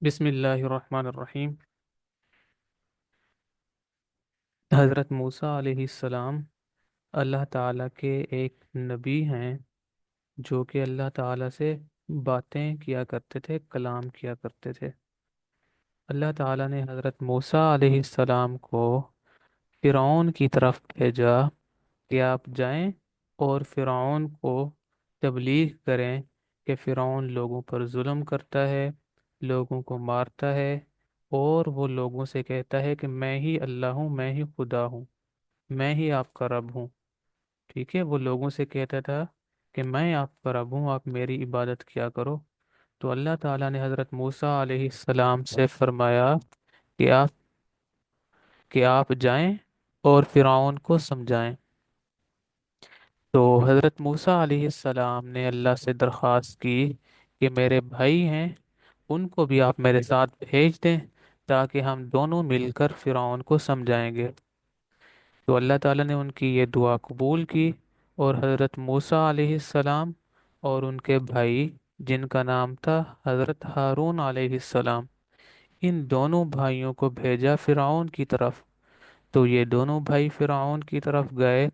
बिस्मिल्लाहिर्रहमानिर्रहीम। हज़रत मूसा अलैहिस्सलाम अल्लाह ताला के एक नबी हैं जो कि अल्लाह ताला से बातें किया करते थे, कलाम किया करते थे। अल्लाह ताला ने हज़रत मूसा अलैहिस्सलाम को फ़िरौन की तरफ भेजा कि आप जाएं और फ़िरौन को तबलीग करें कि फ़िरौन लोगों पर जुल्म करता है, लोगों को मारता है और वो लोगों से कहता है कि मैं ही अल्लाह हूँ, मैं ही खुदा हूँ, मैं ही आपका रब हूँ। ठीक है, वो लोगों से कहता था कि मैं आपका रब हूँ, आप मेरी इबादत किया करो। तो अल्लाह ताला ने हज़रत मूसा अलैहिस्सलाम से फरमाया कि आप जाएं और फ़िरौन को समझाएं। तो हज़रत मूसा अलैहिस्सलाम ने अल्लाह से दरख्वास्त की कि मेरे भाई हैं, उनको भी आप मेरे साथ भेज दें ताकि हम दोनों मिलकर फ़िरौन को समझाएंगे। तो अल्लाह ताला ने उनकी ये दुआ कबूल की और हज़रत मूसा अलैहिस्सलाम और उनके भाई, जिनका नाम था हज़रत हारून अलैहिस्सलाम, इन दोनों भाइयों को भेजा फ़िरौन की तरफ। तो ये दोनों भाई फ़िरौन की तरफ गए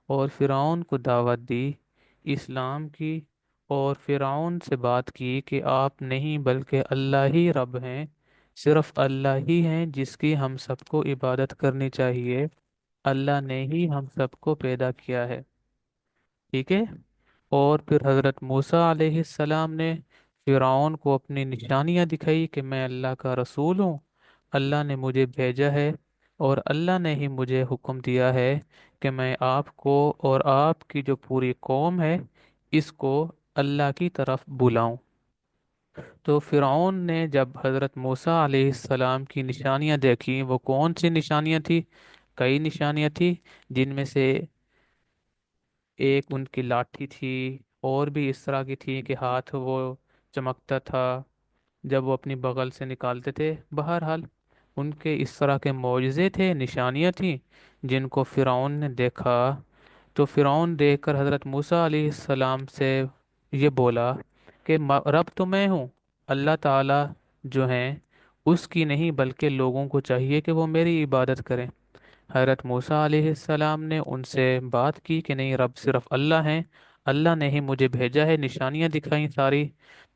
और फ़िरौन को दावत दी इस्लाम की, और फ़िरौन से बात की कि आप नहीं बल्कि अल्लाह ही रब हैं, सिर्फ अल्लाह ही हैं जिसकी हम सबको इबादत करनी चाहिए, अल्लाह ने ही हम सबको पैदा किया है। ठीक है। और फिर हज़रत मूसा अलैहिस्सलाम ने फ़िरौन को अपनी निशानियां दिखाई कि मैं अल्लाह का रसूल हूँ, अल्लाह ने मुझे भेजा है और अल्लाह ने ही मुझे हुक्म दिया है कि मैं आपको और आपकी जो पूरी कौम है इसको अल्लाह की तरफ बुलाऊं। तो फ़िरौन ने जब हज़रत मूसा अलैहिस्सलाम की निशानियां देखी, वो कौन सी निशानियां थी? कई निशानियां थी, जिनमें से एक उनकी लाठी थी, और भी इस तरह की थी कि हाथ वो चमकता था जब वो अपनी बगल से निकालते थे। बहरहाल उनके इस तरह के मौजज़े थे, निशानियां थीं जिनको फ़िरौन ने देखा। तो फ़िरौन देखकर हज़रत मूसा अलैहिस्सलाम से ये बोला कि रब तो मैं हूँ, अल्लाह ताला जो हैं उसकी नहीं बल्कि लोगों को चाहिए कि वो मेरी इबादत करें। हज़रत मूसा अलैहिस्सलाम ने उनसे बात की कि नहीं, रब सिर्फ अल्लाह हैं, अल्लाह ने ही मुझे भेजा है, निशानियां दिखाई सारी।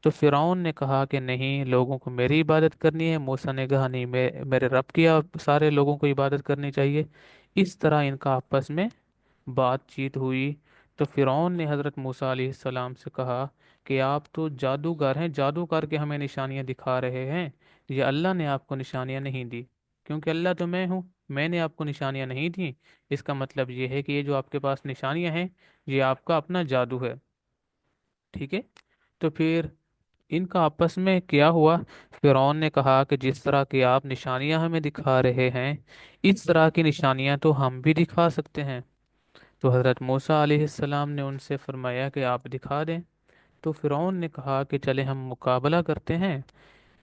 तो फिरौन ने कहा कि नहीं, लोगों को मेरी इबादत करनी है। मूसा ने कहा नहीं, मेरे रब की सारे लोगों को इबादत करनी चाहिए। इस तरह इनका आपस में बातचीत हुई। तो फिरौन ने हज़रत मूसा अलैहिस्सलाम से कहा कि आप तो जादूगर हैं, जादू करके हमें निशानियां दिखा रहे हैं, ये अल्लाह ने आपको निशानियां नहीं दी, क्योंकि अल्लाह तो मैं हूँ, मैंने आपको निशानियां नहीं दी। इसका मतलब ये है कि ये जो आपके पास निशानियां हैं ये आपका अपना जादू है। ठीक है। तो फिर इनका आपस में क्या हुआ? फिरौन ने कहा कि जिस तरह की आप निशानियां हमें दिखा रहे हैं, इस तरह की निशानियां तो हम भी दिखा सकते हैं। तो हज़रत मूसा अलैहिस्सलाम ने उनसे फरमाया कि आप दिखा दें। तो फिरौन ने कहा कि चले हम मुकाबला करते हैं,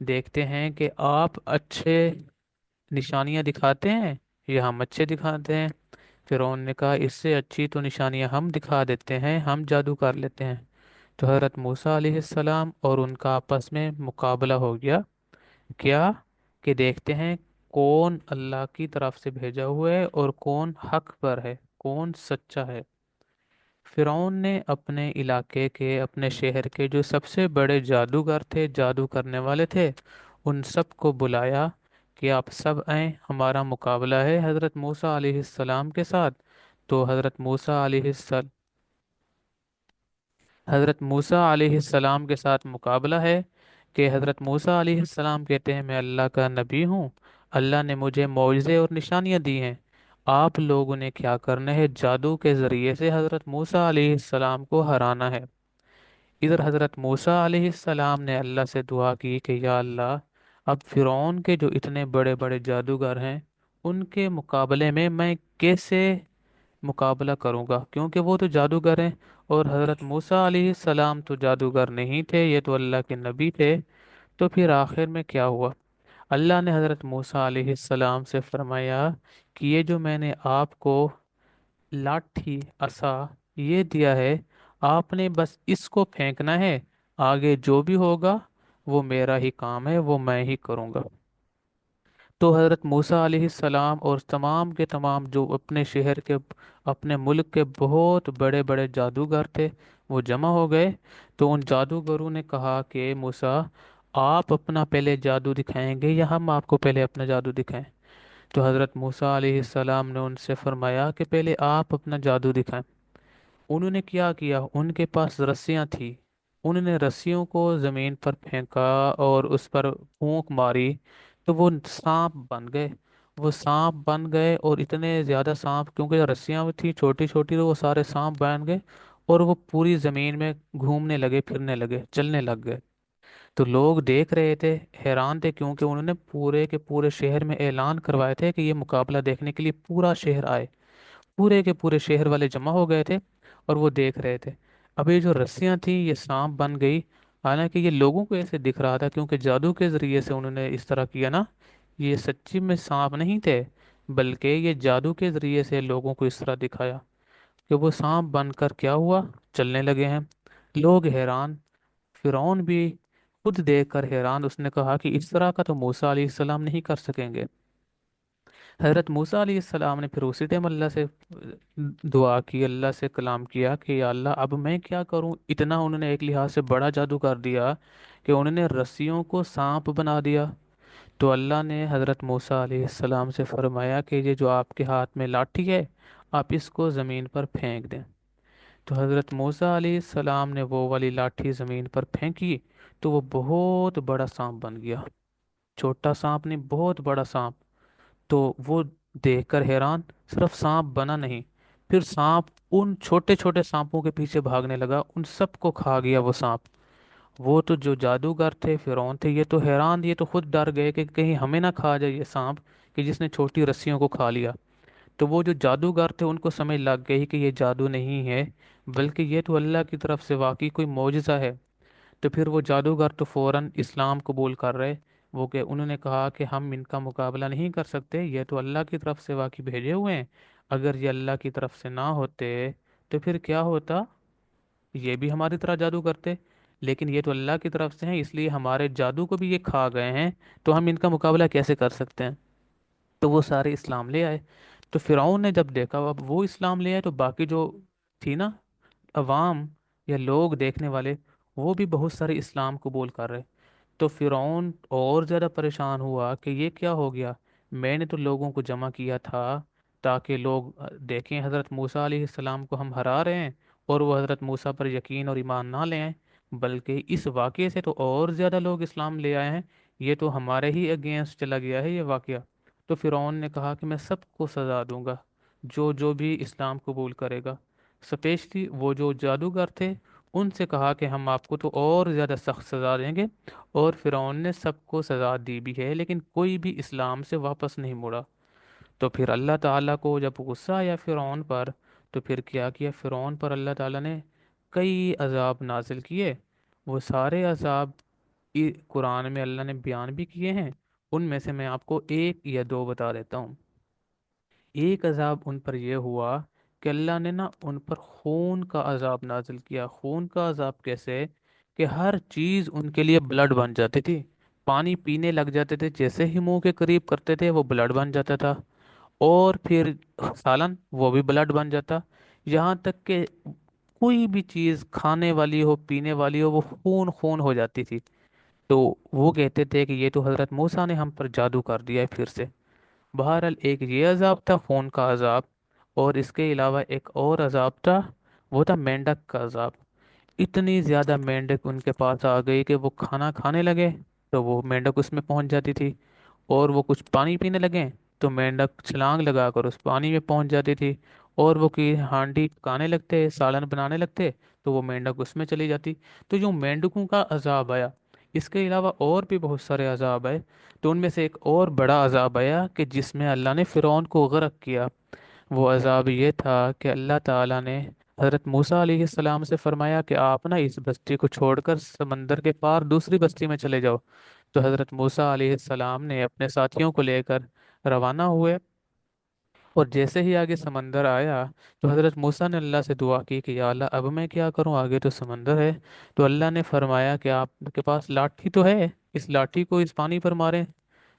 देखते हैं कि आप अच्छे निशानियां दिखाते हैं या हम अच्छे दिखाते हैं। फिरौन ने कहा इससे अच्छी तो निशानियां हम दिखा देते हैं, हम जादू कर लेते हैं। तो हज़रत मूसा अलैहिस्सलाम और उनका आपस में मुकाबला हो गया। क्या? कि देखते हैं कौन अल्लाह की तरफ से भेजा हुआ है और कौन हक पर है, कौन सच्चा है। फिरौन ने अपने इलाके के, अपने शहर के जो सबसे बड़े जादूगर थे, जादू करने वाले थे, उन सब को बुलाया कि आप सब आए, हमारा मुकाबला है हज़रत मूसा अलैहिस्सलाम के साथ। तो हज़रत मूसा अलैहिस्सलाम के साथ मुकाबला है कि हज़रत मूसा अलैहिस्सलाम कहते हैं मैं अल्लाह का नबी हूँ, अल्लाह ने मुझे मौजज़े और निशानियाँ दी हैं, आप लोगों ने क्या करना है, जादू के ज़रिए से हज़रत मूसा अलैहिस्सलाम को हराना है। इधर हज़रत मूसा अलैहिस्सलाम ने अल्लाह से दुआ की कि या अल्लाह, अब फ़िरौन के जो इतने बड़े बड़े जादूगर हैं उनके मुकाबले में मैं कैसे मुकाबला करूंगा, क्योंकि वो तो जादूगर हैं और हज़रत मूसा अलैहिस्सलाम तो जादूगर नहीं थे, ये तो अल्लाह के नबी थे। तो फिर आखिर में क्या हुआ? अल्लाह ने हज़रत मूसा अलैहिस्सलाम से फरमाया कि ये जो मैंने आपको लाठी, असा ये दिया है, आपने बस इसको फेंकना है, आगे जो भी होगा वो मेरा ही काम है, वो मैं ही करूँगा। तो हज़रत मूसा अलैहिस्सलाम और तमाम के तमाम जो अपने शहर के, अपने मुल्क के बहुत बड़े बड़े जादूगर थे, वो जमा हो गए। तो उन जादूगरों ने कहा कि मूसा, आप अपना पहले जादू दिखाएंगे या हम आपको पहले अपना जादू दिखाएं? तो हज़रत मूसा अलैहिस्सलाम ने उनसे फरमाया कि पहले आप अपना जादू दिखाएं। उन्होंने क्या किया, उनके पास रस्सियां थी। उन्होंने रस्सियों को जमीन पर फेंका और उस पर फूंक मारी, तो वो सांप बन गए। वो सांप बन गए और इतने ज्यादा सांप, क्योंकि रस्सियां थी छोटी छोटी, तो वो सारे सांप बन गए और वो पूरी जमीन में घूमने लगे, फिरने लगे, चलने लग गए। तो लोग देख रहे थे, हैरान थे, क्योंकि उन्होंने पूरे के पूरे शहर में ऐलान करवाए थे कि ये मुकाबला देखने के लिए पूरा शहर आए। पूरे के पूरे शहर वाले जमा हो गए थे और वो देख रहे थे। अब ये जो रस्सियां थी ये सांप बन गई। हालांकि ये लोगों को ऐसे दिख रहा था, क्योंकि जादू के जरिए से उन्होंने इस तरह किया ना, ये सच्ची में सांप नहीं थे, बल्कि ये जादू के जरिए से लोगों को इस तरह दिखाया कि वो सांप बनकर क्या हुआ, चलने लगे हैं। लोग हैरान, फिरौन भी खुद देखकर हैरान। उसने कहा कि इस तरह का तो मूसा अलैहिस्सलाम नहीं कर सकेंगे। हजरत मूसा अलैहिस्सलाम ने फिर उसी टाइम अल्लाह से दुआ की, अल्लाह से कलाम किया कि या अल्लाह अब मैं क्या करूं। इतना उन्होंने एक लिहाज से बड़ा जादू कर दिया कि उन्होंने रस्सियों को सांप बना दिया। तो अल्लाह ने हजरत मूसा अलैहिस्सलाम से फरमाया कि ये जो आपके हाथ में लाठी है, आप इसको ज़मीन पर फेंक दें। तो हजरत मूसा अलैहिस्सलाम ने वो वाली लाठी ज़मीन पर फेंकी, तो वो बहुत बड़ा सांप बन गया। छोटा सांप नहीं, बहुत बड़ा सांप। तो वो देखकर हैरान, सिर्फ सांप बना नहीं, फिर सांप उन छोटे छोटे सांपों के पीछे भागने लगा, उन सबको खा गया वो सांप। वो तो जो जादूगर थे, फिरौन थे, ये तो हैरान, ये तो खुद डर गए कि कहीं हमें ना खा जाए ये सांप, कि जिसने छोटी रस्सियों को खा लिया। तो वो जो जादूगर थे उनको समझ लग गई कि ये जादू नहीं है, बल्कि ये तो अल्लाह की तरफ से वाकई कोई मौजज़ा है। तो फिर वो जादूगर तो फौरन इस्लाम कबूल कर रहे। वो के उन्होंने कहा कि हम इनका मुकाबला नहीं कर सकते, ये तो अल्लाह की तरफ से वाकई भेजे हुए हैं। अगर ये अल्लाह की तरफ से ना होते तो फिर क्या होता, ये भी हमारी तरह जादू करते। लेकिन ये तो अल्लाह की तरफ से हैं, इसलिए हमारे जादू को भी ये खा गए हैं, तो हम इनका मुकाबला कैसे कर सकते हैं। तो वो सारे इस्लाम ले आए। तो फिरौन ने जब देखा, अब वो इस्लाम ले आए, तो बाकी जो थी ना अवाम या लोग देखने वाले, वो भी बहुत सारे इस्लाम कबूल कर रहे। तो फिरौन और ज़्यादा परेशान हुआ कि ये क्या हो गया। मैंने तो लोगों को जमा किया था ताकि लोग देखें हज़रत मूसा अलैहिस्सलाम को हम हरा रहे हैं, और वो हज़रत मूसा पर यकीन और ईमान ना ले आए, बल्कि इस वाक़े से तो और ज़्यादा लोग इस्लाम ले आए हैं। ये तो हमारे ही अगेंस्ट चला गया है ये वाक़या। तो फिरौन ने कहा कि मैं सबको सज़ा दूंगा, जो जो भी इस्लाम कबूल करेगा। स्पेशली वो जो जादूगर थे, उनसे कहा कि हम आपको तो और ज़्यादा सख्त सज़ा देंगे। और फिरौन ने सबको सज़ा दी भी है, लेकिन कोई भी इस्लाम से वापस नहीं मुड़ा। तो फिर अल्लाह ताला को जब गुस्सा आया फिरौन पर, तो फिर क्या किया फिरौन पर अल्लाह ताला ने, कई अजाब नाजिल किए। वो सारे अजाब कुरान में अल्लाह ने बयान भी किए हैं। उनमें से मैं आपको एक या दो बता देता हूँ। एक अजाब उन पर यह हुआ कि अल्लाह ने ना उन पर खून का अजाब नाजिल किया। खून का अजाब कैसे, कि हर चीज़ उनके लिए ब्लड बन जाती थी। पानी पीने लग जाते थे, जैसे ही मुंह के करीब करते थे वो ब्लड बन जाता था। और फिर सालन, वो भी ब्लड बन जाता। यहाँ तक कि कोई भी चीज़ खाने वाली हो, पीने वाली हो, वो खून खून हो जाती थी। तो वो कहते थे कि ये तो हज़रत मूसा ने हम पर जादू कर दिया है फिर से। बहरहाल एक ये अजाब था, खून का अजाब। और इसके अलावा एक और अजाब था, वो था मेंढक का अजाब। इतनी ज़्यादा मेंढक उनके पास आ गई कि वो खाना खाने लगे तो वो मेंढक उसमें पहुंच जाती थी। और वो कुछ पानी पीने लगे तो मेंढक छलांग लगाकर उस पानी में पहुंच जाती थी। और वो की हांडी पकाने लगते, सालन बनाने लगते, तो वो मेंढक उसमें चली जाती। तो जो मेंढकों का अजाब आया, इसके अलावा और भी बहुत सारे अजाब आए। तो उनमें से एक और बड़ा अजाब आया कि जिसमें अल्लाह ने फिरौन को गर्क किया। वो अजाब ये था कि अल्लाह ताला ने हज़रत मूसा अलैहिस्सलाम से फरमाया कि आप ना इस बस्ती को छोड़कर समंदर के पार दूसरी बस्ती में चले जाओ। तो हज़रत मूसा अलैहिस्सलाम ने अपने साथियों को लेकर रवाना हुए। और जैसे ही आगे समंदर आया तो हज़रत मूसा ने अल्लाह से दुआ की कि या अल्लाह अब मैं क्या करूं, आगे तो समंदर है। तो अल्लाह ने फरमाया कि आपके पास लाठी तो है, इस लाठी को इस पानी पर मारें।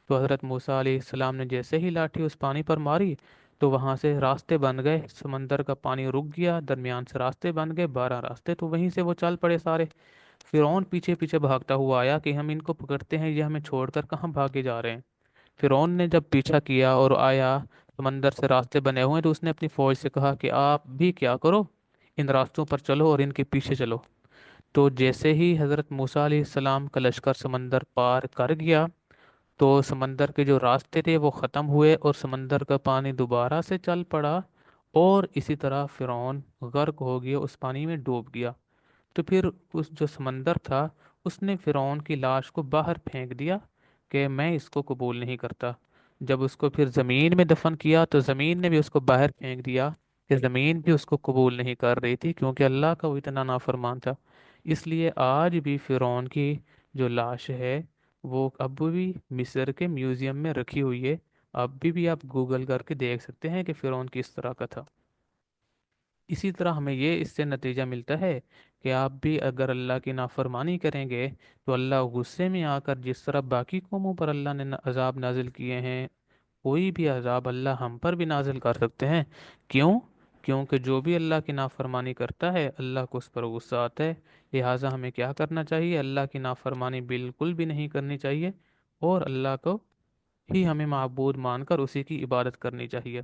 तो हज़रत मूसा अलैहिस्सलाम ने जैसे ही लाठी उस पानी पर मारी तो वहां से रास्ते बन गए, समंदर का पानी रुक गया, दरमियान से रास्ते बन गए, 12 रास्ते। तो वहीं से वो चल पड़े सारे। फिरौन पीछे पीछे भागता हुआ आया कि हम इनको पकड़ते हैं, ये हमें छोड़कर कहाँ भागे जा रहे हैं। फिरौन ने जब पीछा किया और आया, समंदर से रास्ते बने हुए हैं, तो उसने अपनी फौज से कहा कि आप भी क्या करो, इन रास्तों पर चलो और इनके पीछे चलो। तो जैसे ही हज़रत मूसा अलैहिस्सलाम का लश्कर समंदर पार कर गया तो समंदर के जो रास्ते थे वो ख़त्म हुए और समंदर का पानी दोबारा से चल पड़ा। और इसी तरह फिरौन गर्क हो गया, उस पानी में डूब गया। तो फिर उस जो समंदर था उसने फिरौन की लाश को बाहर फेंक दिया कि मैं इसको कबूल नहीं करता। जब उसको फिर ज़मीन में दफन किया तो ज़मीन ने भी उसको बाहर फेंक दिया कि ज़मीन भी उसको कबूल नहीं कर रही थी, क्योंकि अल्लाह का वो इतना नाफरमान था। इसलिए आज भी फिरौन की जो लाश है वो अब भी मिस्र के म्यूज़ियम में रखी हुई है। अभी भी आप गूगल करके देख सकते हैं कि फिरौन किस तरह का था। इसी तरह हमें ये इससे नतीजा मिलता है कि आप भी अगर अल्लाह की नाफरमानी करेंगे तो अल्लाह गुस्से में आकर जिस तरह बाकी कौमों पर अल्लाह ने अजाब नाजिल किए हैं, कोई भी अजाब अल्लाह हम पर भी नाजिल कर सकते हैं। क्यों? क्योंकि जो भी अल्लाह की नाफरमानी करता है अल्लाह को उस पर गुस्सा आता है। लिहाजा हमें क्या करना चाहिए, अल्लाह की नाफरमानी बिल्कुल भी नहीं करनी चाहिए और अल्लाह को ही हमें माबूद मानकर उसी की इबादत करनी चाहिए।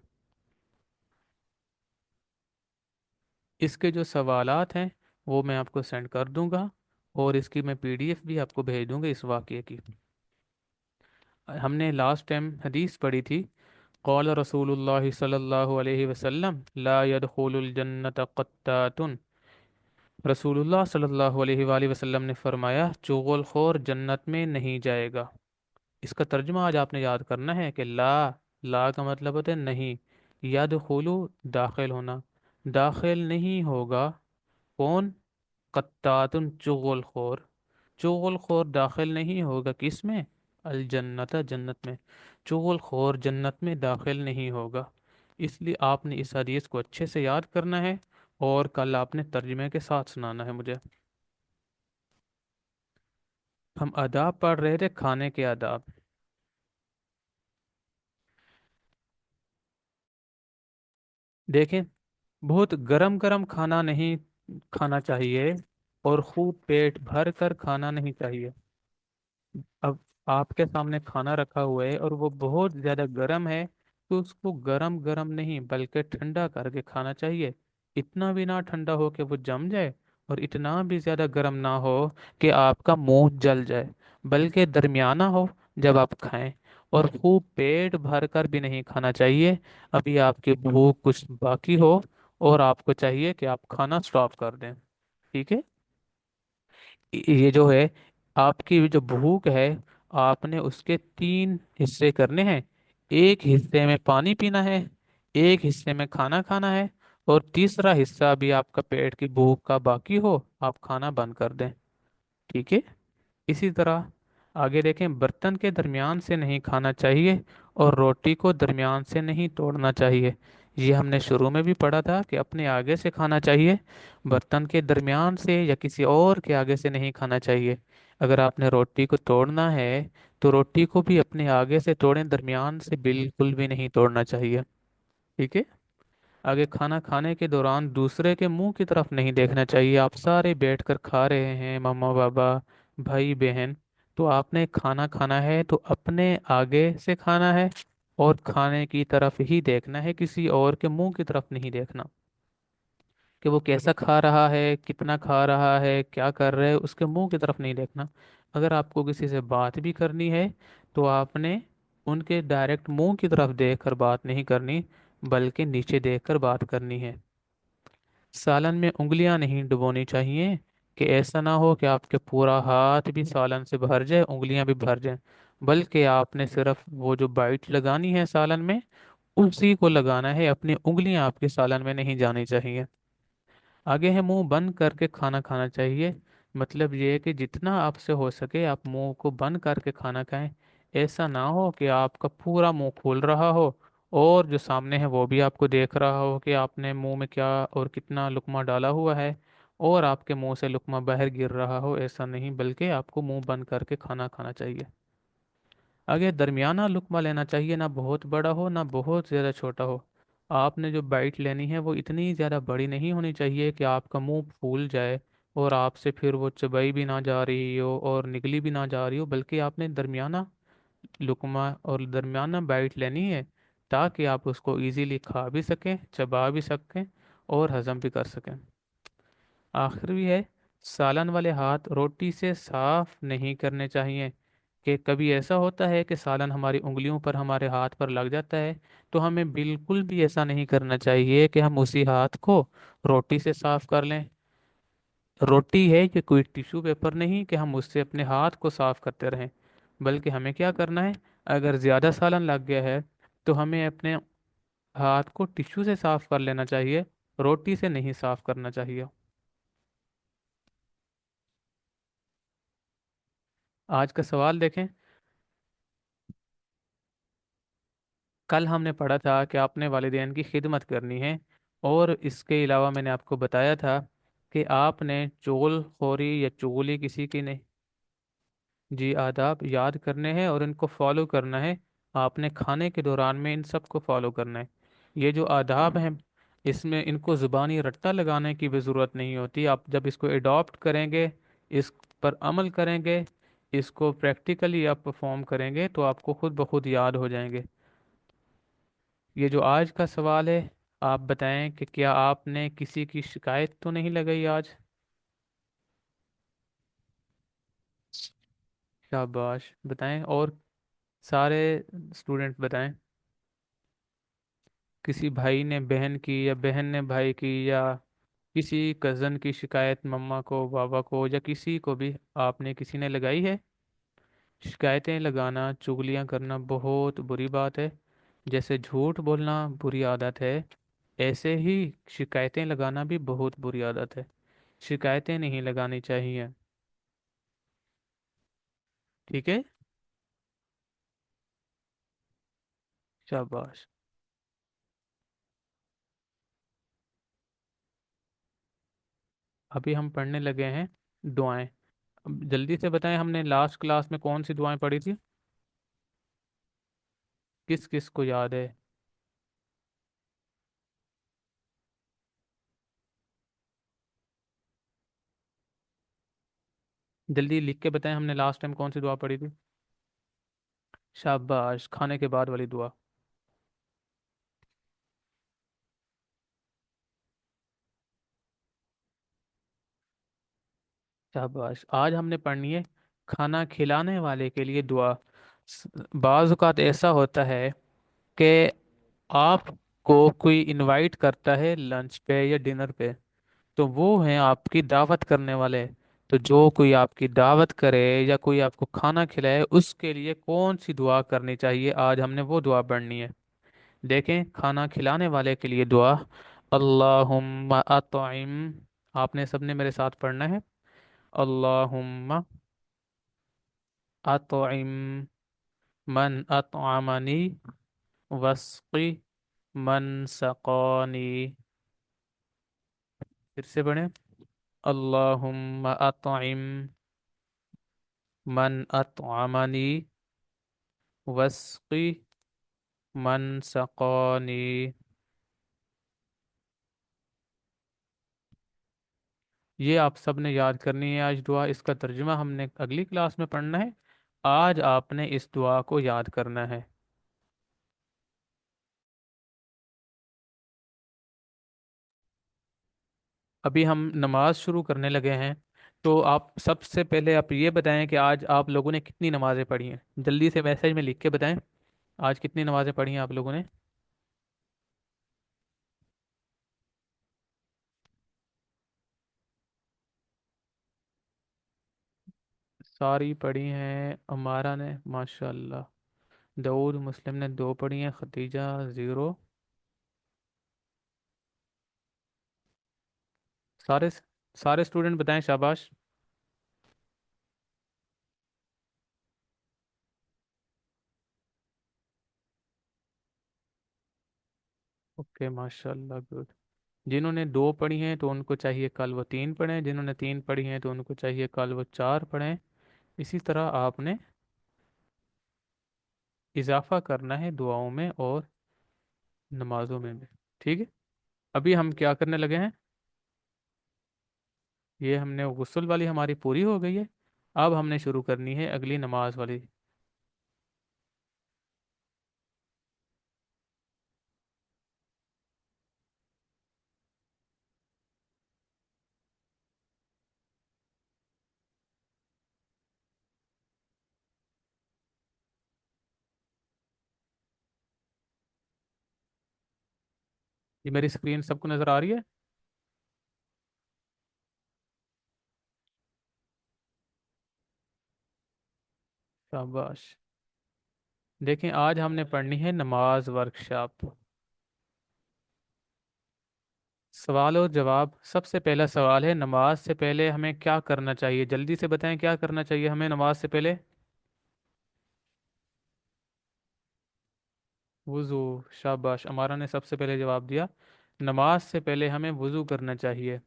इसके जो सवालात हैं वो मैं आपको सेंड कर दूंगा और इसकी मैं पीडीएफ भी आपको भेज दूंगा इस वाक़ये की। हमने लास्ट टाइम हदीस पढ़ी थी, क़ाल रसूलुल्लाह सल्लल्लाहु अलैहि वसल्लम ला यदखुलुल जन्नत क़त्तातुन। रसूलुल्लाह सल्लल्लाहु अलैहि वसल्लम ने फरमाया चुगलखोर जन्नत में नहीं जाएगा। इसका तर्जुमा आज आपने याद करना है कि ला का मतलब होता है नहीं, यदखुलु दाखिल होना, दाखिल नहीं होगा कौन, कत्तातुन चुगलखोर, चुगलखोर दाखिल नहीं होगा किस में, अल जन्नत जन्नत में, चुगलखोर जन्नत में दाखिल नहीं होगा। इसलिए आपने इस हदीस को अच्छे से याद करना है और कल आपने तर्जुमे के साथ सुनाना है मुझे। हम आदाब पढ़ रहे थे, खाने के आदाब। देखें, बहुत गरम गरम खाना नहीं खाना चाहिए और खूब पेट भर कर खाना नहीं चाहिए। अब आपके सामने खाना रखा हुआ है और वो बहुत ज़्यादा गर्म है, तो उसको गरम गरम नहीं बल्कि ठंडा करके खाना चाहिए। इतना भी ना ठंडा हो कि वो जम जाए और इतना भी ज़्यादा गर्म ना हो कि आपका मुंह जल जाए, बल्कि दरमियाना हो जब आप खाएं। और खूब पेट भर कर भी नहीं खाना चाहिए, अभी आपकी भूख कुछ बाकी हो और आपको चाहिए कि आप खाना स्टॉप कर दें। ठीक है? ये जो है आपकी जो भूख है, आपने उसके 3 हिस्से करने हैं। एक हिस्से में पानी पीना है, एक हिस्से में खाना खाना है और तीसरा हिस्सा भी आपका पेट की भूख का बाकी हो आप खाना बंद कर दें। ठीक है? इसी तरह आगे देखें, बर्तन के दरमियान से नहीं खाना चाहिए और रोटी को दरमियान से नहीं तोड़ना चाहिए। ये हमने शुरू में भी पढ़ा था कि अपने आगे से खाना चाहिए, बर्तन के दरमियान से या किसी और के आगे से नहीं खाना चाहिए। अगर आपने रोटी को तोड़ना है तो रोटी को भी अपने आगे से तोड़ें, दरमियान से बिल्कुल भी नहीं तोड़ना चाहिए। ठीक है? आगे, खाना खाने के दौरान दूसरे के मुंह की तरफ नहीं देखना चाहिए। आप सारे बैठकर खा रहे हैं, मम्मा पापा भाई बहन, तो आपने खाना खाना है तो अपने आगे से खाना है और खाने की तरफ ही देखना है, किसी और के मुंह की तरफ नहीं देखना कि वो कैसा खा रहा है, कितना खा रहा है, क्या कर रहा है, उसके मुंह की तरफ नहीं देखना। अगर आपको किसी से बात भी करनी है तो आपने उनके डायरेक्ट मुंह की तरफ देखकर बात नहीं करनी, बल्कि नीचे देखकर बात करनी है। सालन में उंगलियां नहीं डुबोनी चाहिए कि ऐसा ना हो कि आपके पूरा हाथ भी सालन से भर जाए, उंगलियां भी भर जाएं, बल्कि आपने सिर्फ वो जो बाइट लगानी है सालन में उसी को लगाना है, अपनी उंगलियां आपके सालन में नहीं जानी चाहिए। आगे है, मुंह बंद करके खाना खाना चाहिए। मतलब ये है कि जितना आपसे हो सके आप मुंह को बंद करके खाना खाएं। ऐसा ना हो कि आपका पूरा मुंह खोल रहा हो और जो सामने है वो भी आपको देख रहा हो कि आपने मुंह में क्या और कितना लुकमा डाला हुआ है, और आपके मुंह से लुकमा बाहर गिर रहा हो, ऐसा नहीं, बल्कि आपको मुंह बंद करके खाना खाना चाहिए। आगे दरमियाना लुक्मा लेना चाहिए, ना बहुत बड़ा हो ना बहुत ज़्यादा छोटा हो। आपने जो बाइट लेनी है वो इतनी ज़्यादा बड़ी नहीं होनी चाहिए कि आपका मुंह फूल जाए और आपसे फिर वो चबाई भी ना जा रही हो और निगली भी ना जा रही हो, बल्कि आपने दरमियाना लुक्मा और दरमियाना बाइट लेनी है, ताकि आप उसको इजीली खा भी सकें, चबा भी सकें और हजम भी कर सकें। आखिर भी है, सालन वाले हाथ रोटी से साफ नहीं करने चाहिए। कि कभी ऐसा होता है कि सालन हमारी उंगलियों पर, हमारे हाथ पर लग जाता है, तो हमें बिल्कुल भी ऐसा नहीं करना चाहिए कि हम उसी हाथ को रोटी से साफ कर लें। रोटी है कि कोई टिश्यू पेपर नहीं कि हम उससे अपने हाथ को साफ करते रहें, बल्कि हमें क्या करना है, अगर ज़्यादा सालन लग गया है तो हमें अपने हाथ को टिश्यू से साफ कर लेना चाहिए, रोटी से नहीं साफ करना चाहिए। आज का सवाल देखें। कल हमने पढ़ा था कि आपने वालिदैन की खिदमत करनी है, और इसके अलावा मैंने आपको बताया था कि आपने चुगलखोरी या चुगली किसी की नहीं, जी, आदाब याद करने हैं और इनको फॉलो करना है। आपने खाने के दौरान में इन सब को फॉलो करना है। ये जो आदाब हैं, इसमें इनको ज़ुबानी रट्टा लगाने की भी ज़रूरत नहीं होती। आप जब इसको एडॉप्ट करेंगे, इस पर अमल करेंगे, इसको प्रैक्टिकली आप परफॉर्म करेंगे, तो आपको खुद ब खुद याद हो जाएंगे। ये जो आज का सवाल है, आप बताएं कि क्या आपने किसी की शिकायत तो नहीं लगाई आज। शाबाश, बताएं। और सारे स्टूडेंट बताएं, किसी भाई ने बहन की या बहन ने भाई की या किसी कज़न की शिकायत मम्मा को, बाबा को, या किसी को भी आपने, किसी ने लगाई है। शिकायतें लगाना, चुगलियां करना बहुत बुरी बात है। जैसे झूठ बोलना बुरी आदत है, ऐसे ही शिकायतें लगाना भी बहुत बुरी आदत है। शिकायतें नहीं लगानी चाहिए। ठीक है। शाबाश। अभी हम पढ़ने लगे हैं दुआएं। अब जल्दी से बताएं, हमने लास्ट क्लास में कौन सी दुआएं पढ़ी थी? किस किस को याद है? जल्दी लिख के बताएं, हमने लास्ट टाइम कौन सी दुआ पढ़ी थी? शाबाश, खाने के बाद वाली दुआ। शाबाश, आज हमने पढ़नी है खाना खिलाने वाले के लिए दुआ। बाज़ औक़ात ऐसा होता है कि आपको कोई इनवाइट करता है लंच पे या डिनर पे, तो वो हैं आपकी दावत करने वाले। तो जो कोई आपकी दावत करे या कोई आपको खाना खिलाए, उसके लिए कौन सी दुआ करनी चाहिए, आज हमने वो दुआ पढ़नी है। देखें, खाना खिलाने वाले के लिए दुआ, अल्लाहुम्मा अतइम। आपने सबने मेरे साथ पढ़ना है, अल्लाहुम्मा अतइम मन अतअमनी वस्क़ी मन सक़ानी। फिर से पढ़ें, अल्लाहुम्मा अतइम मन अतअमनी वस्क़ी मन सक़ानी। ये आप सब ने याद करनी है आज दुआ। इसका तर्जुमा हमने अगली क्लास में पढ़ना है। आज आपने इस दुआ को याद करना है। अभी हम नमाज शुरू करने लगे हैं, तो आप सबसे पहले आप ये बताएं कि आज आप लोगों ने कितनी नमाज़ें पढ़ी हैं। जल्दी से मैसेज में लिख के बताएं, आज कितनी नमाज़ें पढ़ी हैं आप लोगों ने। सारी पढ़ी हैं। अमारा ने माशाल्लाह, दाऊद मुस्लिम ने दो पढ़ी हैं, खतीजा ज़ीरो। सारे सारे स्टूडेंट बताएं, शाबाश। ओके माशाल्लाह, गुड। जिन्होंने 2 पढ़ी हैं तो उनको चाहिए कल वो 3 पढ़ें, जिन्होंने 3 पढ़ी हैं तो उनको चाहिए कल वो 4 पढ़ें। इसी तरह आपने इजाफा करना है दुआओं में और नमाजों में भी। ठीक है। अभी हम क्या करने लगे हैं, ये हमने गुस्ल वाली हमारी पूरी हो गई है। अब हमने शुरू करनी है अगली नमाज वाली। ये मेरी स्क्रीन सबको नज़र आ रही है? शाबाश। देखें, आज हमने पढ़नी है नमाज वर्कशॉप। सवाल और जवाब। सबसे पहला सवाल है, नमाज से पहले हमें क्या करना चाहिए? जल्दी से बताएं, क्या करना चाहिए हमें नमाज से पहले? वुज़ू। शाबाश, अमारा ने सबसे पहले जवाब दिया। नमाज से पहले हमें वुज़ू करना चाहिए।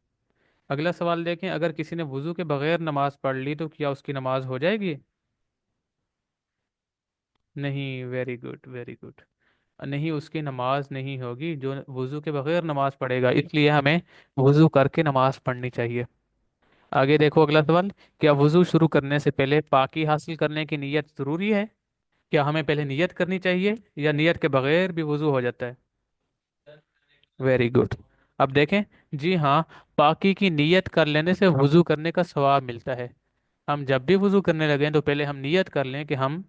अगला सवाल देखें, अगर किसी ने वुज़ू के बगैर नमाज पढ़ ली तो क्या उसकी नमाज हो जाएगी? नहीं, वेरी गुड, वेरी गुड। नहीं, उसकी नमाज नहीं होगी जो वुज़ू के बगैर नमाज पढ़ेगा, इसलिए हमें वुज़ू करके नमाज पढ़नी चाहिए। आगे देखो अगला सवाल। क्या वुज़ू शुरू करने से पहले पाकी हासिल करने की नीयत ज़रूरी है? क्या हमें पहले नियत करनी चाहिए या नियत के बगैर भी वुज़ू हो जाता है? Very good. अब देखें। जी हाँ, पाकी की नीयत कर लेने से वुज़ू करने का सवाब मिलता है। हम जब भी वुज़ू करने लगे तो पहले हम नियत कर लें कि हम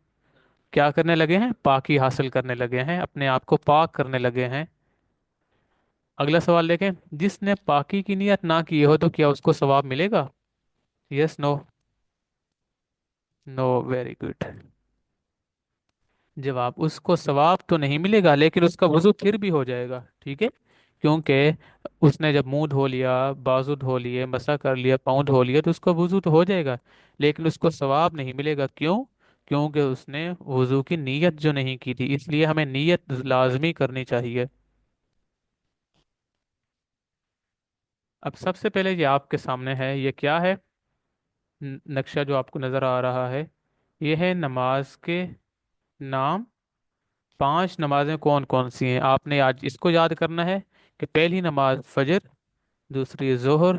क्या करने लगे हैं, पाकी हासिल करने लगे हैं, अपने आप को पाक करने लगे हैं। अगला सवाल देखें। जिसने पाकी की नियत ना की हो तो क्या उसको सवाब मिलेगा? Yes, no? No, very good. जवाब, उसको सवाब तो नहीं मिलेगा लेकिन उसका वुजू फिर भी हो जाएगा। ठीक है। क्योंकि उसने जब मुंह धो लिया, बाजू धो लिए, मसा कर लिया, पाँव धो लिया, तो उसका वुजू तो हो जाएगा। लेकिन उसको सवाब नहीं मिलेगा। क्यों? क्योंकि उसने वुजू की नीयत जो नहीं की थी, इसलिए हमें नीयत लाजमी करनी चाहिए। अब सबसे पहले ये आपके सामने है, ये क्या है? नक्शा जो आपको नज़र आ रहा है, ये है नमाज के नाम। 5 नमाजें कौन कौन सी हैं आपने आज इसको याद करना है। कि पहली नमाज फजर, दूसरी जोहर,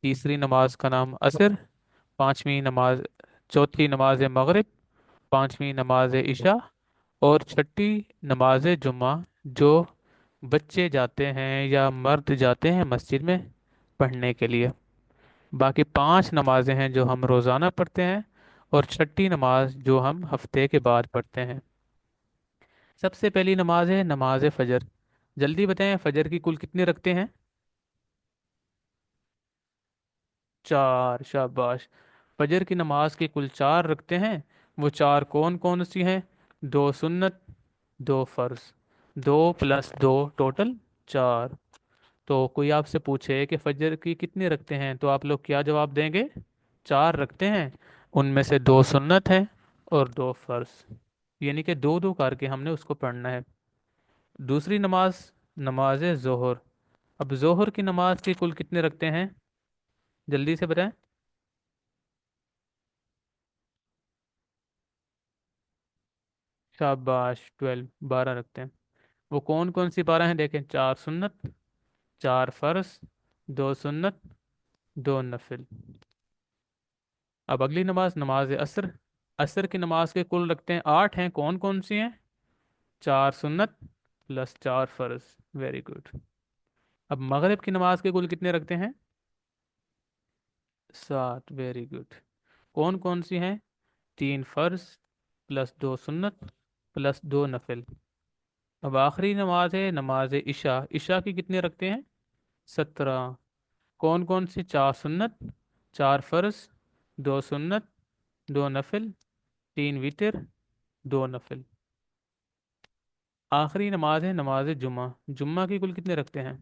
तीसरी नमाज का नाम असर, पांचवी नमाज, चौथी नमाज मगरिब, पांचवी नमाज इशा, और छठी नमाज जुम्मा, जो बच्चे जाते हैं या मर्द जाते हैं मस्जिद में पढ़ने के लिए। बाकी 5 नमाजें हैं जो हम रोज़ाना पढ़ते हैं, और छठी नमाज जो हम हफ्ते के बाद पढ़ते हैं। सबसे पहली नमाज है नमाज फजर। जल्दी बताएं, फजर की कुल कितने रखते हैं? 4, शाबाश। फजर की नमाज के कुल 4 रखते हैं। वो 4 कौन कौन सी हैं? 2 सुन्नत, 2 फर्ज। 2 + 2 टोटल 4। तो कोई आपसे पूछे कि फजर की कितने रखते हैं तो आप लोग क्या जवाब देंगे? 4 रखते हैं। उनमें से 2 सुन्नत हैं और 2 फर्ज। यानी कि दो दो करके हमने उसको पढ़ना है। दूसरी नमाज, नमाज जोहर। अब जोहर की नमाज के कुल कितने रखते हैं? जल्दी से बताएं। शाबाश, 12, 12 रखते हैं। वो कौन कौन सी 12 हैं देखें, 4 सुन्नत, 4 फर्ज, 2 सुन्नत, 2 नफिल। अब अगली नमाज, नमाज असर। असर की नमाज के कुल रखते हैं 8 हैं। कौन कौन सी हैं? 4 सुन्नत + 4 फर्ज। Very good. अब मगरिब की नमाज के कुल कितने रखते हैं? 7, वेरी गुड। कौन कौन सी हैं? 3 फर्ज +2 सुन्नत +2 नफिल। अब आखिरी नमाज है नमाज इशा। इशा की कितने रखते हैं? 17। कौन कौन सी? 4 सुन्नत, 4 फर्ज, 2 सुन्नत, 2 नफिल, 3 वितर, 2 नफिल। आखिरी नमाज है नमाज जुम्मा। जुम्मा की कुल कितने रखते हैं?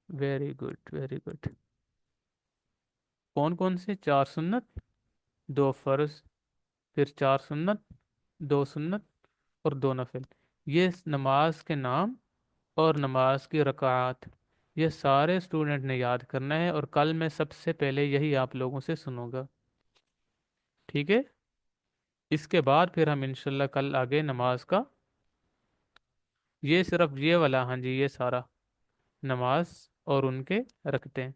Very good, very good. कौन कौन से? 4 सुन्नत, 2 फर्ज, फिर 4 सुन्नत, 2 सुन्नत और 2 नफिल। ये इस नमाज के नाम اور نماز کی رکعات، یہ سارے اسٹوڈنٹ نے یاد کرنا ہے، اور کل میں سب سے پہلے یہی آپ لوگوں سے سنوں گا، ٹھیک ہے؟ اس کے بعد پھر ہم انشاءاللہ کل آگے نماز کا، یہ صرف یہ والا، ہاں جی یہ سارا نماز اور ان کے رکھتے ہیں،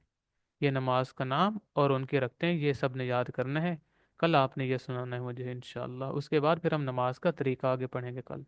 یہ نماز کا نام اور ان کے رکھتے ہیں، یہ سب نے یاد کرنا ہے، کل آپ نے یہ سنانا ہے مجھے انشاءاللہ، اس کے بعد پھر ہم نماز کا طریقہ آگے پڑھیں گے کل۔